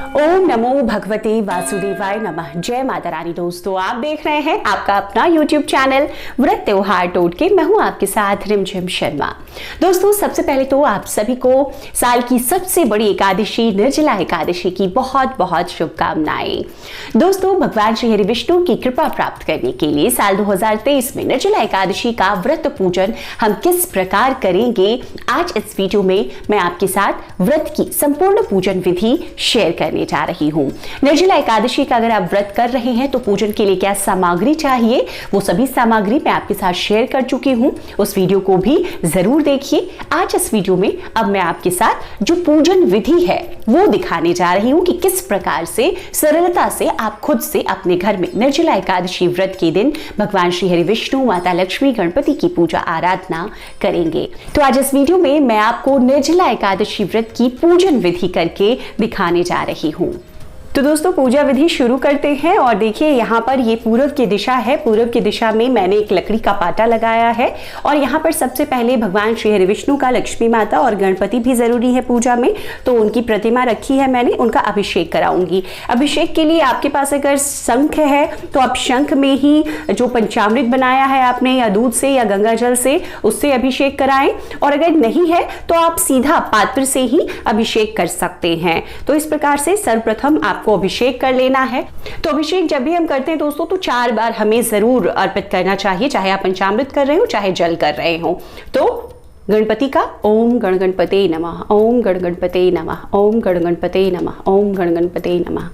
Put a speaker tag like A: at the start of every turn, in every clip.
A: ओम नमो भगवते वासुदेवाय नमः। जय माता रानी। दोस्तों, आप देख रहे हैं आपका अपना YouTube चैनल व्रत त्योहार टोटके। मैं हूं आपके साथ रिमझिम शर्मा। दोस्तों, सबसे पहले तो आप सभी को साल की सबसे बड़ी एकादशी निर्जला एकादशी की बहुत बहुत शुभकामनाएं। दोस्तों, भगवान श्री हरि विष्णु की कृपा प्राप्त करने के लिए साल 2023 में निर्जला एकादशी का व्रत पूजन हम किस प्रकार करेंगे, आज इस वीडियो में मैं आपके साथ व्रत की संपूर्ण पूजन विधि शेयर करने जा रही हूं। निर्जला एकादशी का अगर आप व्रत कर रहे हैं तो पूजन के लिए क्या सामग्री चाहिए, वो सभी सामग्री मैं आपके साथ शेयर कर चुकी हूं। उस वीडियो को भी जरूर देखिए। आज इस वीडियो में अब मैं आपके साथ जो पूजन विधि है वो दिखाने जा रही हूं कि किस प्रकार से सरलता से आप खुद से अपने घर में निर्जला एकादशी व्रत के दिन भगवान श्री हरि विष्णु, माता लक्ष्मी, गणपति की पूजा आराधना करेंगे। तो आज इस वीडियो में मैं आपको निर्जला एकादशी व्रत की पूजन विधि करके दिखाने जा रही हूं। तो दोस्तों, पूजा विधि शुरू करते हैं। और देखिए, यहाँ पर ये पूर्व की दिशा है। पूर्व की दिशा में मैंने एक लकड़ी का पाटा लगाया है और यहाँ पर सबसे पहले भगवान श्री हरि विष्णु का, लक्ष्मी माता और गणपति भी जरूरी है पूजा में, तो उनकी प्रतिमा रखी है मैंने। उनका अभिषेक कराऊंगी। अभिषेक के लिए आपके पास अगर शंख है तो आप शंख में ही जो पंचामृत बनाया है आपने, या दूध से या गंगा जल से, उससे अभिषेक कराएं। और अगर नहीं है तो आप सीधा पात्र से ही अभिषेक कर सकते हैं। तो इस प्रकार से सर्वप्रथम आपको अभिषेक कर लेना है। तो अभिषेक जब भी हम करते हैं दोस्तों, तो 4 बार हमें जरूर अर्पित करना चाहिए, चाहे आप पंचामृत कर रहे हो चाहे जल कर रहे हो। तो गणपति का ओम गण गणपते नमः, ओम गण गणपते नमः, ओम गण गणपते नमः, ओम गण गणपते नमः।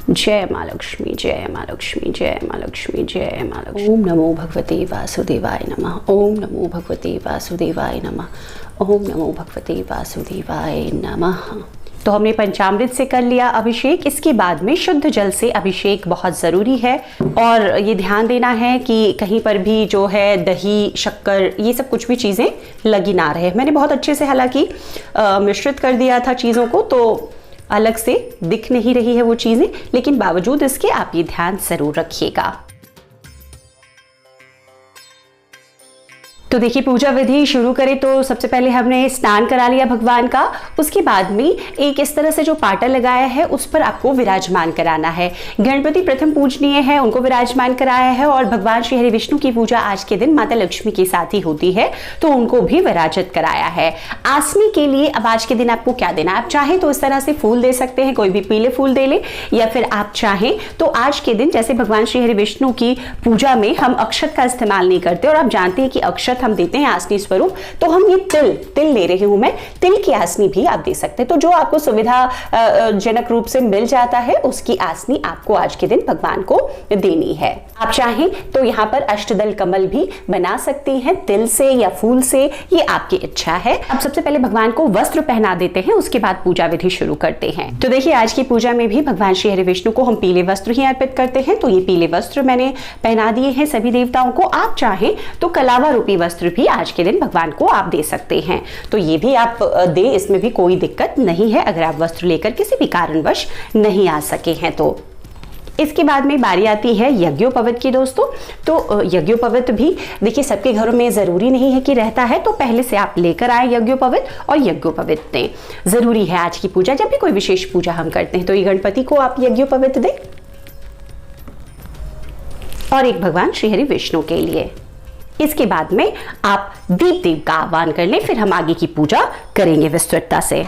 A: जय मां लक्ष्मी, जय मां लक्ष्मी, जय मां लक्ष्मी, जय मां लक्ष्मी। ओम नमो भगवते वासुदेवाय नमः, ओम नमो भगवते वासुदेवाय नमः, ओम नमो भगवते वासुदेवाय नमः। तो हमने पंचामृत से कर लिया अभिषेक। इसके बाद में शुद्ध जल से अभिषेक बहुत ज़रूरी है। और ये ध्यान देना है कि कहीं पर भी जो है दही, शक्कर, ये सब कुछ भी चीज़ें लगी ना रहे। मैंने बहुत अच्छे से हालांकि मिश्रित कर दिया था चीज़ों को, तो अलग से दिख नहीं रही है वो चीज़ें, लेकिन बावजूद इसके आप ये ध्यान ज़रूर रखिएगा। तो देखिए, पूजा विधि शुरू करें तो सबसे पहले हमने स्नान करा लिया भगवान का। उसके बाद में एक इस तरह से जो पाटा लगाया है उस पर आपको विराजमान कराना है। गणपति प्रथम पूजनीय है, उनको विराजमान कराया है। और भगवान श्री हरि विष्णु की पूजा आज के दिन माता लक्ष्मी के साथ ही होती है, तो उनको भी विराजित कराया है। आसनी के लिए अब आज के दिन आपको क्या देना है, आप चाहें तो इस तरह से फूल दे सकते हैं, कोई भी पीले फूल दे ले, या फिर आप चाहें तो आज के दिन जैसे भगवान श्री हरि विष्णु की पूजा में हम अक्षत का इस्तेमाल नहीं करते, और आप जानते हैं कि अक्षत हम देते हैं आसनी स्वरूप, तो हम ये तिल ले रही हूं मैं, तिल की आसनी भी आप दे सकते हैं। तो जो आपको सुविधा जनक रूप से मिल जाता है उसकी आसनी आपको आज के दिन भगवान को देनी है। आप चाहें तो यहाँ पर अष्टदल कमल भी बना सकती हैं तिल से या फूल से, ये आपकी इच्छा है। अब सबसे पहले भगवान को वस्त्र पहना देते हैं, उसके बाद पूजा विधि शुरू करते हैं। तो देखिए, आज की पूजा में भी भगवान श्री हरि विष्णु को हम पीले वस्त्र ही अर्पित करते हैं। तो ये पीले वस्त्र मैंने पहना दिए हैं सभी देवताओं को। आप चाहें तो कलावा रूपी वस्त्र भी आज के दिन भगवान को आप दे सकते हैं, तो ये भी आप दे, इसमें भी कोई दिक्कत नहीं है अगर आप वस्त्र लेकर किसी भी कारणवश नहीं आ सके हैं तो। इसके बाद में बारी आती है यज्ञोपवीत की दोस्तों। तो यज्ञोपवीत भी देखिए सबके घरों में जरूरी नहीं है कि रहता है, तो पहले से आप लेकर आए यज्ञोपवीत और यज्ञोपवीत दें। जरूरी है आज की पूजा, जब भी कोई विशेष पूजा हम करते हैं तो ये गणपति को आप यज्ञोपवीत दें और एक भगवान श्री हरि विष्णु के लिए। इसके बाद में आप दीप देव का आह्वान कर लें, फिर हम आगे की पूजा करेंगे विस्तृतता से।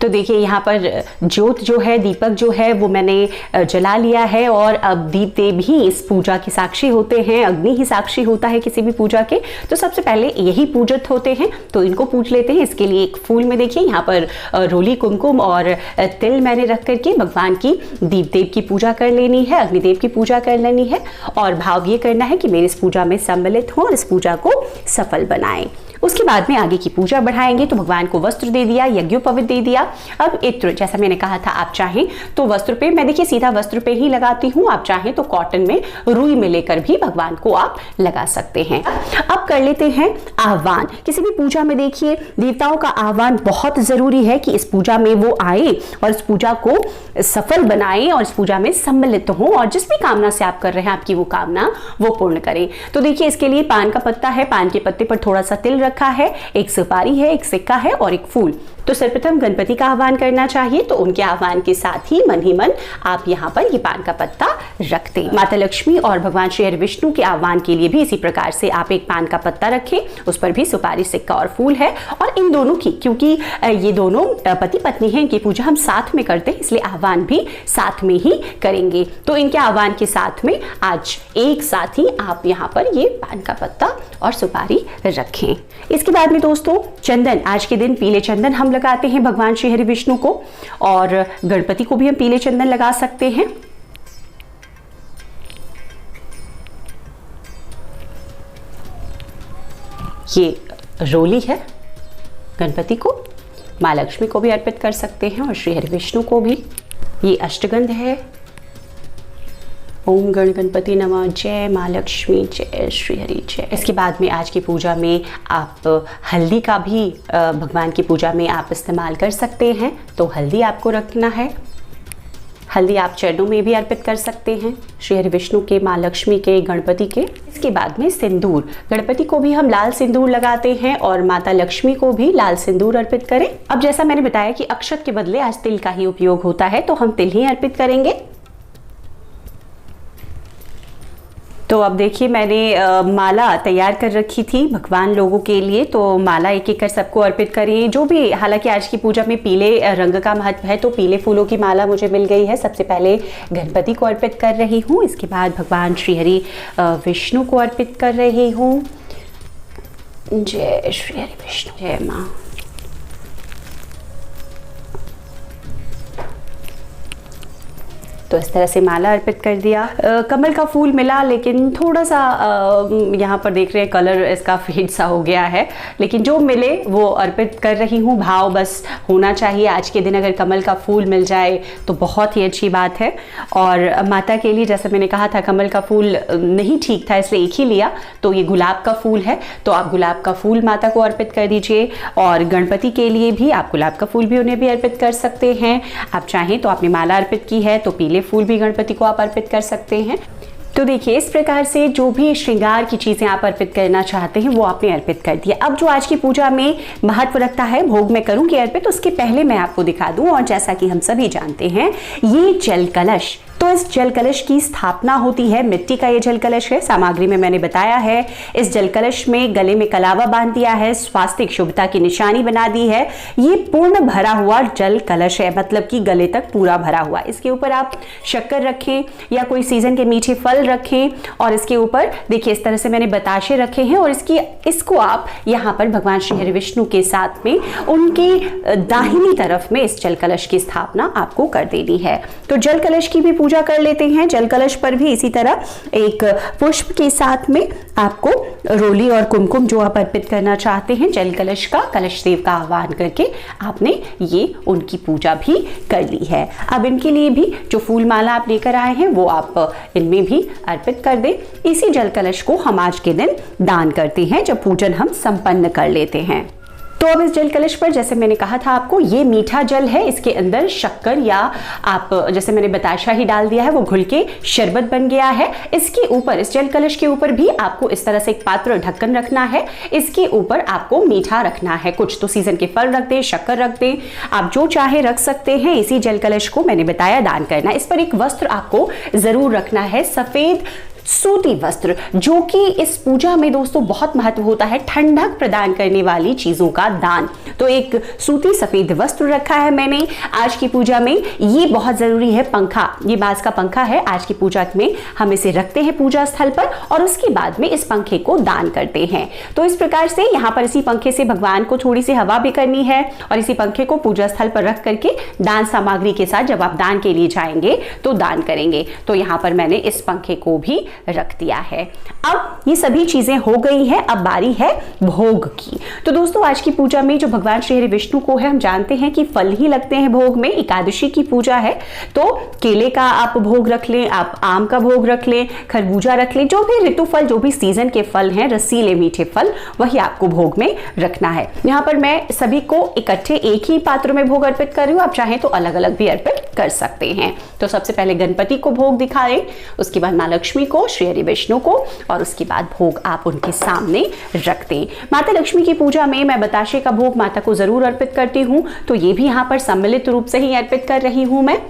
A: तो देखिए, यहाँ पर ज्योत जो है, दीपक जो है वो मैंने जला लिया है। और अब दीप देव ही इस पूजा के साक्षी होते हैं, अग्नि ही साक्षी होता है किसी भी पूजा के, तो सबसे पहले यही पूजित होते हैं, तो इनको पूज लेते हैं। इसके लिए एक फूल में देखिए यहाँ पर रोली, कुमकुम और तिल मैंने रख करके भगवान की दीप देव की पूजा कर लेनी है, अग्निदेव की पूजा कर लेनी है। और भाव ये करना है कि मेरे इस पूजा में सम्मिलित हो और इस पूजा को सफल बनाएं। उसके बाद में आगे की पूजा बढ़ाएंगे। तो भगवान को वस्त्र दे दिया, यज्ञोपवीत दे दिया। अब इत्र, जैसा मैंने कहा था, आप चाहें तो वस्त्र पे, मैं देखिए सीधा वस्त्र पे ही लगाती हूँ, आप चाहें तो कॉटन में, रुई में लेकर भी भगवान को आप लगा सकते हैं। अब कर लेते हैं आह्वान। किसी भी पूजा में देखिए देवताओं का आह्वान बहुत जरूरी है कि इस पूजा में वो आए और इस पूजा को सफल बनाएं और इस पूजा में सम्मिलित हों, और जिस भी कामना से आप कर रहे हैं आपकी वो कामना वो पूर्ण करें। तो देखिए, इसके लिए पान का पत्ता है, पान के पत्ते पर थोड़ा सा तिल रखा है, एक सुपारी है, एक सिक्का है और एक फूल। तो सर्वप्रथम गणपति का आह्वान करना चाहिए, तो उनके आह्वान के साथ ही मन आप यहाँ पर ये पान का पत्ता रख दें। माता लक्ष्मी और भगवान श्री हरि विष्णु के आह्वान के लिए भी इसी प्रकार से आप एक पान का पत्ता रखें, उस पर भी सुपारी, सिक्का और फूल है। और इन दोनों की, क्योंकि ये दोनों पति पत्नी हैं, इनकी पूजा हम साथ में करते हैं, इसलिए आह्वान भी साथ में ही करेंगे। तो इनके आह्वान के साथ में आज एक साथ ही आप यहाँ पर ये पान का पत्ता और सुपारी रखें। इसके बाद में दोस्तों चंदन, आज के दिन पीले चंदन हम लगाते हैं भगवान श्री हरि विष्णु को, और गणपति को भी हम पीले चंदन लगा सकते हैं। ये रोली है गणपति को, माँ लक्ष्मी को भी अर्पित कर सकते हैं और श्री हरि विष्णु को भी। ये अष्टगंध है, ओम गण गणपति नमः, जय माँ लक्ष्मी, जय श्री हरि जय। इसके बाद में आज की पूजा में आप हल्दी का भी भगवान की पूजा में आप इस्तेमाल कर सकते हैं। तो हल्दी आपको रखना है, हल्दी आप चरणों में भी अर्पित कर सकते हैं, श्री हरि विष्णु के, माँ लक्ष्मी के, गणपति के। इसके बाद में सिंदूर, गणपति को भी हम लाल सिंदूर लगाते हैं और माता लक्ष्मी को भी लाल सिंदूर अर्पित करें। अब जैसा मैंने बताया कि अक्षत के बदले आज तिल का ही उपयोग होता है, तो हम तिल ही अर्पित करेंगे। तो अब देखिए मैंने माला तैयार कर रखी थी भगवान लोगों के लिए, तो माला एक एक कर सबको अर्पित करिए। जो भी, हालांकि आज की पूजा में पीले रंग का महत्व है, तो पीले फूलों की माला मुझे मिल गई है। सबसे पहले गणपति को अर्पित कर रही हूँ, इसके बाद भगवान श्री हरि विष्णु को अर्पित कर रही हूँ। जय श्री हरि विष्णु, जय माँ। तो इस तरह से माला अर्पित कर दिया। कमल का फूल मिला, लेकिन थोड़ा सा यहाँ पर देख रहे हैं कलर इसका फेड सा हो गया है, लेकिन जो मिले वो अर्पित कर रही हूँ। भाव बस होना चाहिए। आज के दिन अगर कमल का फूल मिल जाए तो बहुत ही अच्छी बात है। और माता के लिए, जैसा मैंने कहा था, कमल का फूल नहीं ठीक था इसलिए एक ही लिया, तो ये गुलाब का फूल है, तो आप गुलाब का फूल माता को अर्पित कर दीजिए। और गणपति के लिए भी आप गुलाब का फूल भी उन्हें भी अर्पित कर सकते हैं। आप चाहें तो आपने माला अर्पित की है तो पीले फूल भी गणपति को आप अर्पित कर सकते हैं। तो देखिए इस प्रकार से जो भी श्रृंगार की चीजें आप अर्पित करना चाहते हैं वो आपने अर्पित कर दिया। अब जो आज की पूजा में महत्व रखता है, भोग में करूंगी अर्पित, उसके पहले मैं आपको दिखा दूं। और जैसा कि हम सभी जानते हैं, ये जल कलश, तो इस जल कलश की स्थापना होती है, मिट्टी का ये जल कलश है। सामग्री में मैंने बताया है, इस जल कलश में गले में कलावा बांध दिया है, स्वास्तिक शुभता की निशानी बना दी है। ये पूर्ण भरा हुआ जल कलश है, मतलब कि गले तक पूरा भरा हुआ। इसके ऊपर आप शक्कर रखें या कोई सीजन के मीठे फल रखें, और इसके ऊपर देखिए इस तरह से मैंने बताशे रखे हैं। और इसको आप यहाँ पर भगवान श्री हरि विष्णु के साथ में उनकी दाहिनी तरफ में इस जल कलश की स्थापना आपको कर देनी है। तो जल कलश की भी पूजा कर लेते हैं। जल कलश पर भी इसी तरह एक पुष्प के साथ में आपको रोली और कुमकुम जो आप अर्पित करना चाहते हैं, जल कलश का, कलश देव का आह्वान करके आपने ये उनकी पूजा भी कर ली है। अब इनके लिए भी जो फूल माला आप लेकर आए हैं वो आप इनमें भी अर्पित कर दें। इसी जल कलश को हम आज के दिन दान करते हैं जब पूजन हम संपन्न कर लेते हैं। तो अब इस जल कलश पर, जैसे मैंने कहा था आपको, ये मीठा जल है, इसके अंदर शक्कर या आप जैसे मैंने बताशा ही डाल दिया है, वो घुल के शरबत बन गया है। इसके ऊपर, इस जल कलश के ऊपर भी आपको इस तरह से एक पात्र ढक्कन रखना है। इसके ऊपर आपको मीठा रखना है, कुछ तो सीजन के फल रख दें, शक्कर रख दें, आप जो चाहे रख सकते हैं। इसी जल कलश को मैंने बताया दान करना। इस पर एक वस्त्र आपको जरूर रखना है, सफेद सूती वस्त्र, जो कि इस पूजा में दोस्तों बहुत महत्व होता है, ठंडक प्रदान करने वाली चीजों का दान। तो एक सूती सफेद वस्त्र रखा है मैंने आज की पूजा में। ये बहुत जरूरी है। पंखा, ये बांस का पंखा है, आज की पूजा में हम इसे रखते हैं पूजा स्थल पर, और उसके बाद में इस पंखे को दान करते हैं। तो इस प्रकार से यहाँ पर इसी पंखे से भगवान को थोड़ी सी हवा भी करनी है, और इसी पंखे को पूजा स्थल पर रख करके दान सामग्री के साथ जब आप दान के लिए जाएंगे तो दान करेंगे। तो यहाँ पर मैंने इस पंखे को भी रख दिया है। अब ये सभी चीजें हो गई हैं, अब बारी है भोग की। तो दोस्तों आज की पूजा में जो भगवान श्री हरि विष्णु को है, हम जानते हैं कि फल ही लगते हैं भोग में। एकादशी की पूजा है तो केले का आप भोग रख लें, आप आम का भोग रख लें, खरबूजा रख लें, जो भी ऋतु फल, जो भी सीजन के फल हैं, रसीले मीठे फल, वही आपको भोग में रखना है। यहाँ पर मैं सभी को इकट्ठे एक ही पात्र में भोग अर्पित कर रही हूँ, आप चाहें तो अलग अलग भी अर्पित कर सकते हैं। तो सबसे पहले गणपति को भोग दिखाएं, उसके बाद माँ लक्ष्मी को, श्री हरि विष्णु को, और उसके बाद भोग आप उनके सामने रख दें। माता लक्ष्मी की पूजा में मैं बताशे का भोग माता को जरूर अर्पित करती हूँ, तो ये भी यहाँ पर सम्मिलित रूप से ही अर्पित कर रही हूँ मैं।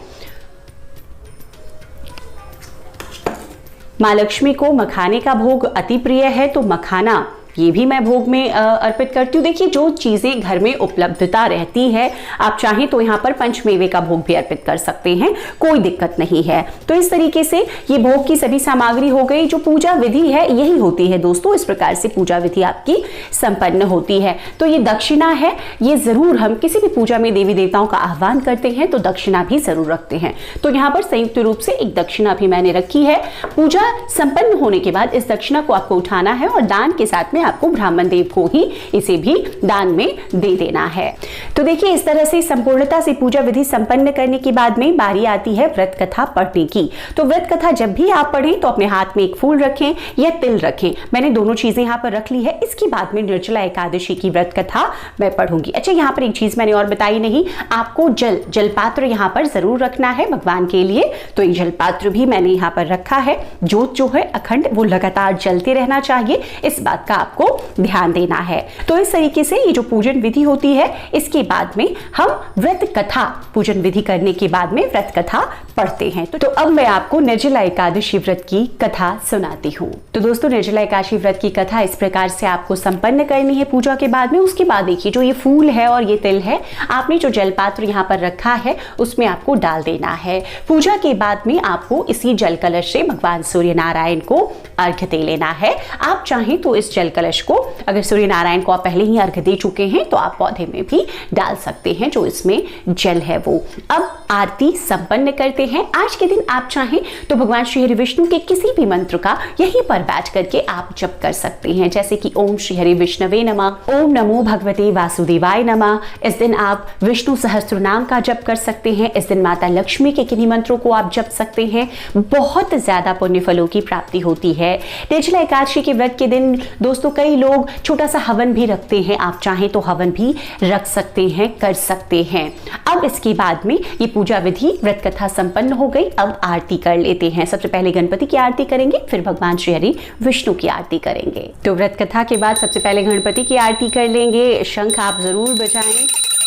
A: माँ लक्ष्मी को मखाने का भोग अति प्रिय है, तो मखाना ये भी मैं भोग में अर्पित करती हूँ। देखिए, जो चीज़ें घर में उपलब्धता रहती है, आप चाहें तो यहाँ पर पंचमेवे का भोग भी अर्पित कर सकते हैं, कोई दिक्कत नहीं है। तो इस तरीके से ये भोग की सभी सामग्री हो गई। जो पूजा विधि है यही होती है दोस्तों, इस प्रकार से पूजा विधि आपकी संपन्न होती है। तो ये दक्षिणा है, ये जरूर हम किसी भी पूजा में देवी देवताओं का आह्वान करते हैं तो दक्षिणा भी जरूर रखते हैं। तो यहाँ पर संयुक्त रूप से एक दक्षिणा भी मैंने रखी है। पूजा संपन्न होने के बाद इस दक्षिणा को आपको उठाना है और दान के साथ में आपको ब्राह्मण देव को ही इसे भी दान में दे देना है। तो देखिए, इस तरह से संपूर्णता से पूजा विधि संपन्न करने के बाद में बारी आती है व्रत कथा पढ़ने की। तो व्रत कथा जब भी आप पढ़ें तो अपने हाथ में एक फूल रखें या तिल रखें। मैंने दोनों चीजें यहाँ पर रख ली है। इसके बाद में निर्जला एकादशी की व्रत कथा मैं पढ़ूंगी। अच्छा, यहाँ पर एक चीज मैंने और बताई नहीं, आपको जलपात्र यहाँ पर जरूर रखना है भगवान के लिए। तो एक जलपात्र भी मैंने यहाँ पर रखा है। जोत जो है अखंड वो लगातार जलते रहना चाहिए, इस बात का आपको ध्यान देना है। तो इस तरीके से ये जो पूजन विधि होती है, इसके बाद में हम व्रत कथा, पूजन विधि करने के बाद में व्रत कथा पढ़ते हैं। तो अब मैं आपको निर्जला एकादशी व्रत की कथा सुनाती हूँ। तो दोस्तों, निर्जला एकादशी व्रत की कथा इस प्रकार से आपको संपन्न करनी है पूजा के बाद में। उसके बाद देखिए, जो ये फूल है और ये तिल है, आपने जो जलपात्र यहाँ पर रखा है उसमें आपको डाल देना है। पूजा के बाद में आपको इसी जल कलश से भगवान सूर्य नारायण को अर्घ्य दे लेना है। आप चाहें तो इस जल कलश को, अगर सूर्य नारायण को आप पहले ही अर्घ्य दे चुके हैं तो आप पौधे में भी डाल सकते हैं जो इसमें जल है वो। अब आरती संपन्न करते हैं। आज के दिन आप चाहें तो भगवान श्री हरि विष्णु के किसी भी मंत्र का यहीं पर बैठ करके आप जप कर सकते हैं, जैसे कि ओम श्री हरि विष्णवे नमः, ओम नमो भगवते वासुदेवाय नमः। इस दिन आप विष्णु सहस्त्र नाम का जप कर सकते हैं। इस दिन माता लक्ष्मी के किन्हीं मंत्रों को आप जप सकते हैं। बहुत ज्यादा पुण्य फलों की प्राप्ति होती है। निर्जला एकादशी के व्रत के दिन दोस्तों कई लोग छोटा सा हवन भी रखते हैं। आप चाहें तो हवन भी रख सकते हैं, कर सकते हैं। अब इसके बाद में ये पूजा विधि व्रत कथा संपन्न हो गई। अब आरती कर लेते हैं। सबसे पहले गणपति की आरती करेंगे, फिर भगवान श्री हरि विष्णु की आरती करेंगे। तो व्रत कथा के बाद सबसे पहले गणपति की आरती कर लेंगे। शंख आप जरूर बजाएं।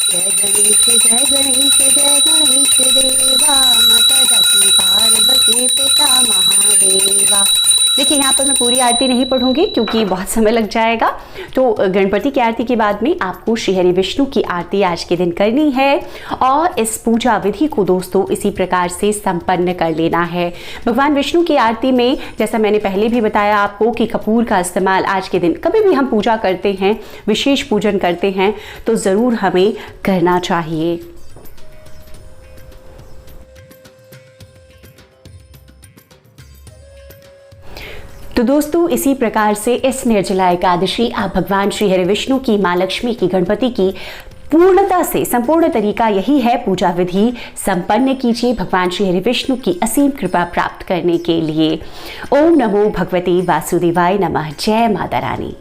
A: जय गणेश जय गणेश जय गणेश देवा, माता दक्षिण पार्वती पिता महादेवा। देखिए, यहाँ पर मैं पूरी आरती नहीं पढ़ूंगी क्योंकि बहुत समय लग जाएगा। तो गणपति की आरती के बाद में आपको श्री हरि विष्णु की आरती आज के दिन करनी है और इस पूजा विधि को दोस्तों इसी प्रकार से संपन्न कर लेना है। भगवान विष्णु की आरती में, जैसा मैंने पहले भी बताया आपको, कि कपूर का इस्तेमाल आज के दिन कभी भी हम पूजा करते हैं, विशेष पूजन करते हैं, तो ज़रूर हमें करना चाहिए। तो दोस्तों, इसी प्रकार से इस निर्जला एकादशी आप भगवान श्री हरि विष्णु की, माँ लक्ष्मी की, गणपति की पूर्णता से, संपूर्ण तरीका यही है, पूजा विधि संपन्न कीजिए भगवान श्री हरि विष्णु की असीम कृपा प्राप्त करने के लिए। ओम नमो भगवते वासुदेवाय नमः। जय माता रानी।